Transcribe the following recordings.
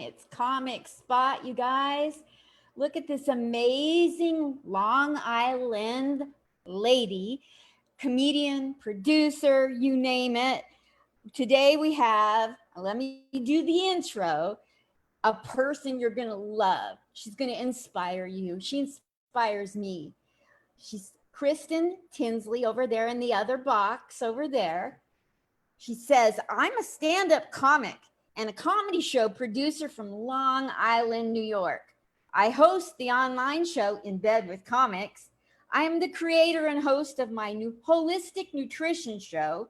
It's Comic Spot, you guys. Look at this amazing Long Island lady, comedian, producer, you name it. Today we have, let me do the intro, a person you're going to love. She's going to inspire you. She inspires me. She's Kirsten Tinsley over there in the other box over there. She says, I'm a stand-up comic and a comedy show producer from Long Island, New York. I host the online show In Bed with Comics. I am the creator and host of my new holistic nutrition show,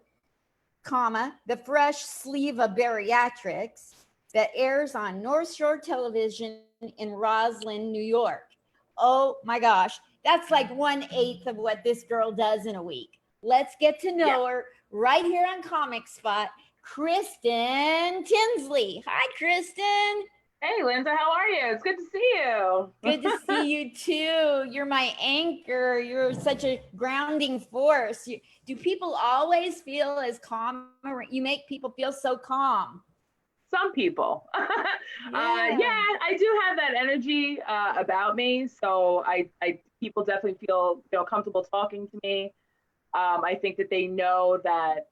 The Fresh Sleeve of Bariatrics, that airs on North Shore Television in Roslyn, New York. Oh my gosh, that's like 1/8 of what this girl does in a week. Let's get to know her right here on Comic Spot, Kirsten Tinsley. Hi, Kirsten. Hey, Linda, how are you? It's good to see you. Good to see you too. You're my anchor. You're such a grounding force. Do people always feel as calm? You make people feel so calm. Some people. I do have that energy about me. So I people definitely feel comfortable talking to me. I think that they know that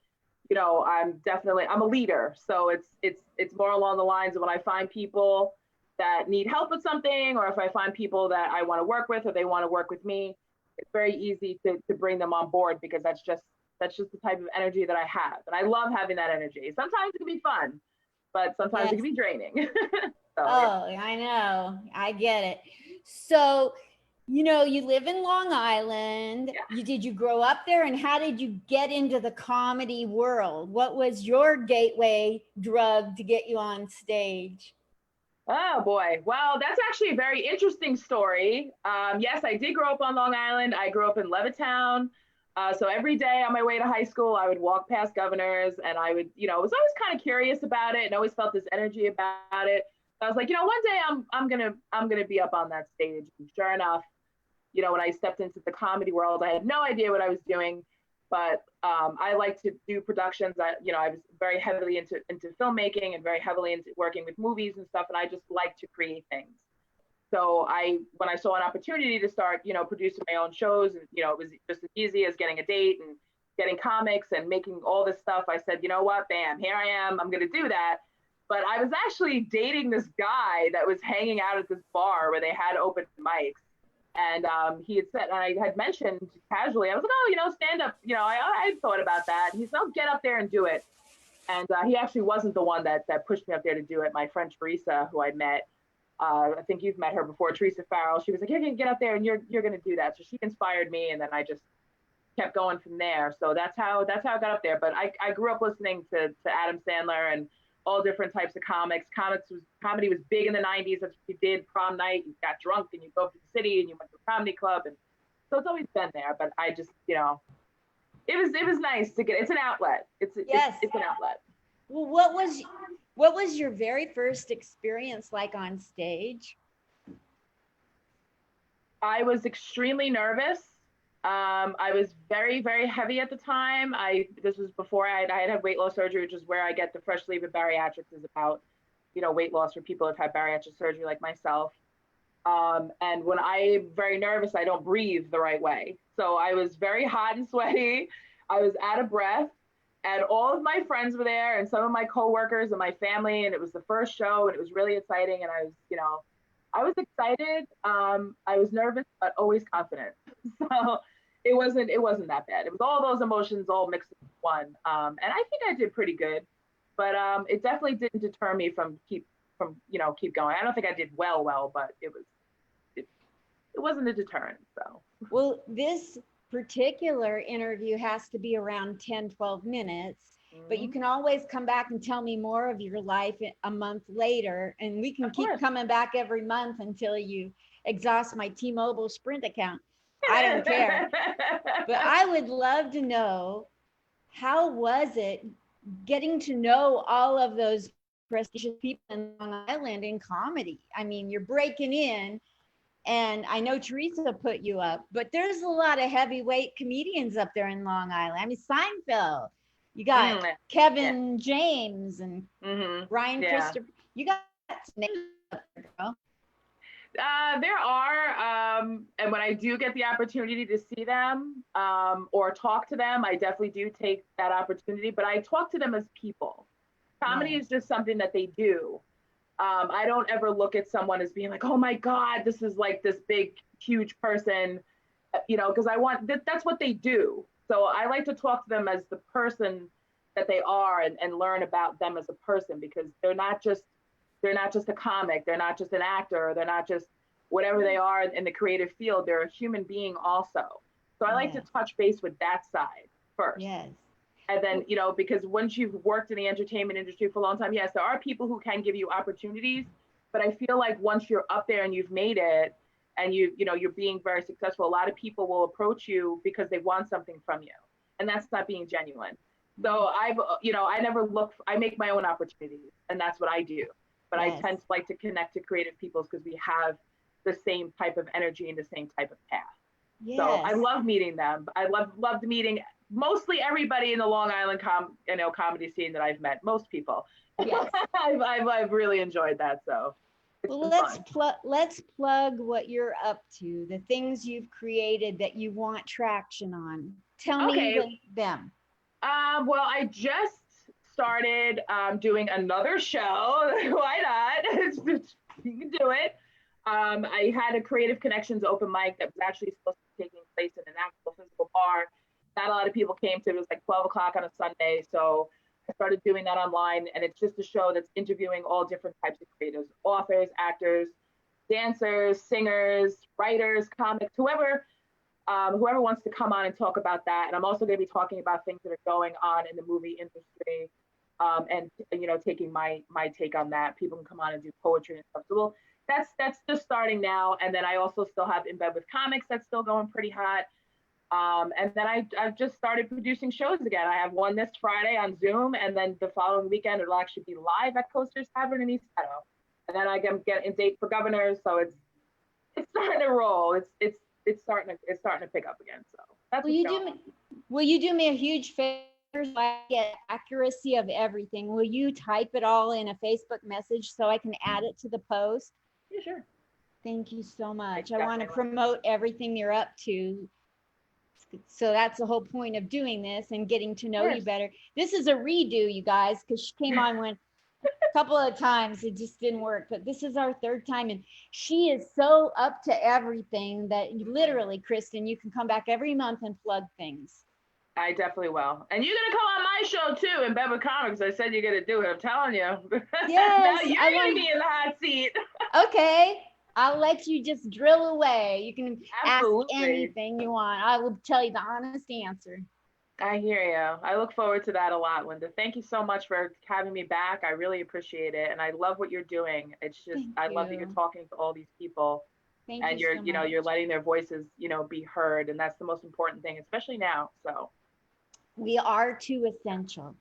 I'm a leader. So it's more along the lines of when I find people that need help with something, or if I find people that I want to work with or they want to work with me, it's very easy to bring them on board, because that's just the type of energy that I have. And I love having that energy. Sometimes it can be fun, but sometimes it can be draining. I know. I get it. So, you live in Long Island. Yeah. Did you grow up there, and how did you get into the comedy world? What was your gateway drug to get you on stage? Oh boy. Well, that's actually a very interesting story. Yes, I did grow up on Long Island. I grew up in Levittown. So every day on my way to high school, I would walk past Governor's, and I would, was always kind of curious about it and always felt this energy about it. I was like, one day I'm gonna be up on that stage. And sure enough, when I stepped into the comedy world, I had no idea what I was doing, but I like to do productions. I was very heavily into filmmaking and very heavily into working with movies and stuff, and I just like to create things. So when I saw an opportunity to start, producing my own shows, and it was just as easy as getting a date and getting comics and making all this stuff, I said, you know what, bam, here I am. I'm going to do that. But I was actually dating this guy that was hanging out at this bar where they had open mics. And he had said, and I had mentioned casually, I was like, oh, stand up. I had thought about that. And he said, oh, get up there and do it. And he actually wasn't the one that pushed me up there to do it. My friend Teresa, who I met, I think you've met her before, Teresa Farrell. She was like, you're going to get up there and you're going to do that. So she inspired me. And then I just kept going from there. So that's how I got up there. But I grew up listening to Adam Sandler and all different types of comics. Comedy was big in the 90s. That's what you did. Prom night, you got drunk and you go to the city and you went to a comedy club. And so it's always been there. But I just, it was nice to get, it's an outlet. It's an outlet. Well, what was your very first experience like on stage? I was extremely nervous. I was very, very heavy at the time. This was before I had weight loss surgery, which is where I get the Fresh Sleeve of Bariatrics, is about, weight loss for people who've had bariatric surgery like myself. And when I'm very nervous, I don't breathe the right way. So I was very hot and sweaty. I was out of breath, and all of my friends were there, and some of my coworkers and my family, and it was the first show, and it was really exciting. And I was, I was excited. I was nervous, but always confident. So it wasn't that bad. It was all those emotions all mixed in one. And I think I did pretty good, but it definitely didn't deter me from keep going. I don't think I did well, but it wasn't a deterrent. So, well, this particular interview has to be around 10-12 minutes, but you can always come back and tell me more of your life a month later, and we can keep coming back every month until you exhaust my T-Mobile Sprint account. I don't care. But I would love to know, how was it getting to know all of those prestigious people in Long Island in comedy? I mean, you're breaking in, and I know Teresa put you up, but there's a lot of heavyweight comedians up there in Long Island. I mean, Seinfeld, you got Kevin James and Ryan Christopher. You got There are, and when I do get the opportunity to see them or talk to them, I definitely do take that opportunity. But I talk to them as people. Comedy is just something that they do. I don't ever look at someone as being like, oh my God, this is like this big, huge person, because that's what they do. So I like to talk to them as the person that they are and learn about them as a person, because they're not just a comic, they're not just an actor, they're not just whatever they are in the creative field, they're a human being also. So I like to touch base with that side first. Yes. And then, because once you've worked in the entertainment industry for a long time, yes, there are people who can give you opportunities, but I feel like once you're up there and you've made it and you're being very successful, a lot of people will approach you because they want something from you. And that's not being genuine. So I make my own opportunities, and that's what I do. But I tend to like to connect to creative people because we have the same type of energy and the same type of path. Yes. So I love meeting them. I loved meeting mostly everybody in the Long Island comedy scene that I've met. Most people. Yes. I've really enjoyed that. So let's plug what you're up to, the things you've created that you want traction on. Tell me them. Well, I just started doing another show. Why not? You can do it. I had a Creative Connections open mic that was actually supposed to be taking place in an actual physical bar. Not a lot of people came to it. It was like 12 o'clock on a Sunday. So I started doing that online, and it's just a show that's interviewing all different types of creatives: authors, actors, dancers, singers, writers, comics, whoever wants to come on and talk about that. And I'm also going to be talking about things that are going on in the movie industry, and taking my take on that. People can come on and do poetry and stuff. So that's just starting now. And then I also still have In Bed with Comics that's still going pretty hot. And then I've just started producing shows again. I have one this Friday on Zoom, and then the following weekend it'll actually be live at Coasters Tavern in East Meadow. And then I can get a date for Governors, so it's starting to roll. It's starting to pick up again. So that's will you do me a huge favor so I get accuracy of everything? Will you type it all in a Facebook message so I can add it to the post? Yeah, sure. Thank you so much. I want to promote everything you're up to. So that's the whole point of doing this and getting to know you better. This is a redo, you guys, because she came on a couple of times. It just didn't work. But this is our third time. And she is so up to everything that literally, Kirsten, you can come back every month and plug things. I definitely will. And you're going to come on my show, too, in Bed with Comics. I said you're going to do it. I'm telling you. Yes. Now you're going to be in the hot seat. Okay. I'll let you just drill away. You can ask anything you want. I will tell you the honest answer. I hear you. I look forward to that a lot, Linda. Thank you so much for having me back. I really appreciate it. And I love what you're doing. It's just, I love that you're talking to all these people. And you're, you're letting their voices, be heard. And that's the most important thing, especially now. So we are too essential.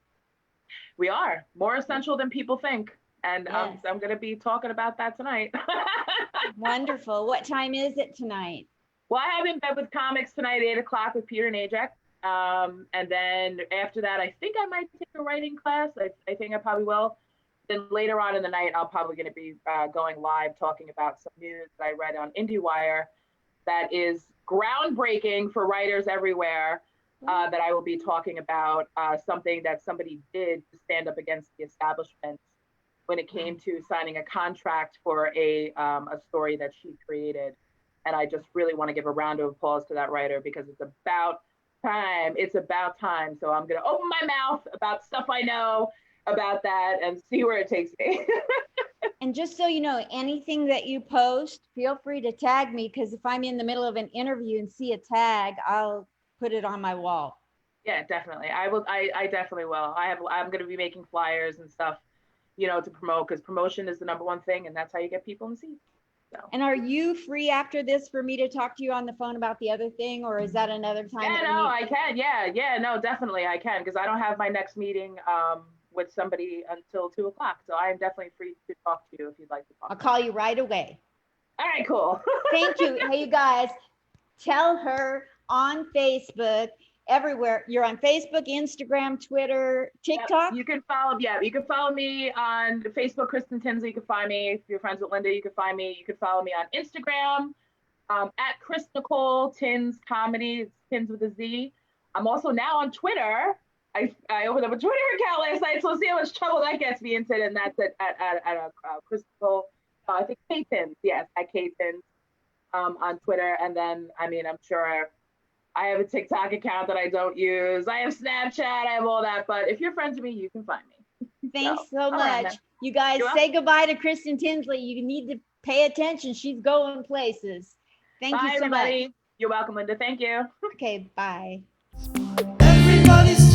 We are more essential than people think. And I'm going to be talking about that tonight. Wonderful. What time is it tonight? Well, I have In Bed with Comics tonight, 8 o'clock with Peter Najak. And then after that, I think I might take a writing class. I think I probably will. Then later on in the night, I'm probably going to be going live talking about some news that I read on IndieWire that is groundbreaking for writers everywhere. That I will be talking about something that somebody did to stand up against the establishment when it came to signing a contract for a story that she created. And I just really want to give a round of applause to that writer because it's about time. It's about time. So I'm going to open my mouth about stuff I know about that and see where it takes me. And just so you know, anything that you post, feel free to tag me, because if I'm in the middle of an interview and see a tag, I'll put it on my wall. Yeah, definitely. I will. I definitely will. I'm going to be making flyers and stuff, to promote, because promotion is the number one thing, and that's how you get people in the seat. So. And are you free after this for me to talk to you on the phone about the other thing, or is that another time? Yeah, no, I can. Yeah, no, definitely I can, because I don't have my next meeting with somebody until 2 o'clock. So I am definitely free to talk to you if you'd like to talk. I'll call you right away. All right, cool. Thank you. Hey, you guys, tell her on Facebook everywhere. You're on Facebook, Instagram, Twitter, TikTok. Yep. You can follow me on Facebook, Kirsten Tinsley. You can find me. If you're friends with Linda, you can find me. You can follow me on Instagram at Chris Nicole Tins Comedy. It's Tins with a Z. I'm also now on Twitter. I opened up a Twitter account last night, so we'll see how much trouble that gets me into. And that's at Chris Nicole. I think K-Tins. Yes, at K-Tins on Twitter. And then, I mean, I'm sure I have a TikTok account that I don't use. I have Snapchat. I have all that. But if you're friends with me, you can find me. Thanks so much. You guys say goodbye to Kirsten Tinsley. You need to pay attention. She's going places. Thank you so everybody. much. You're welcome, Linda. Thank you. Okay, bye. Everybody's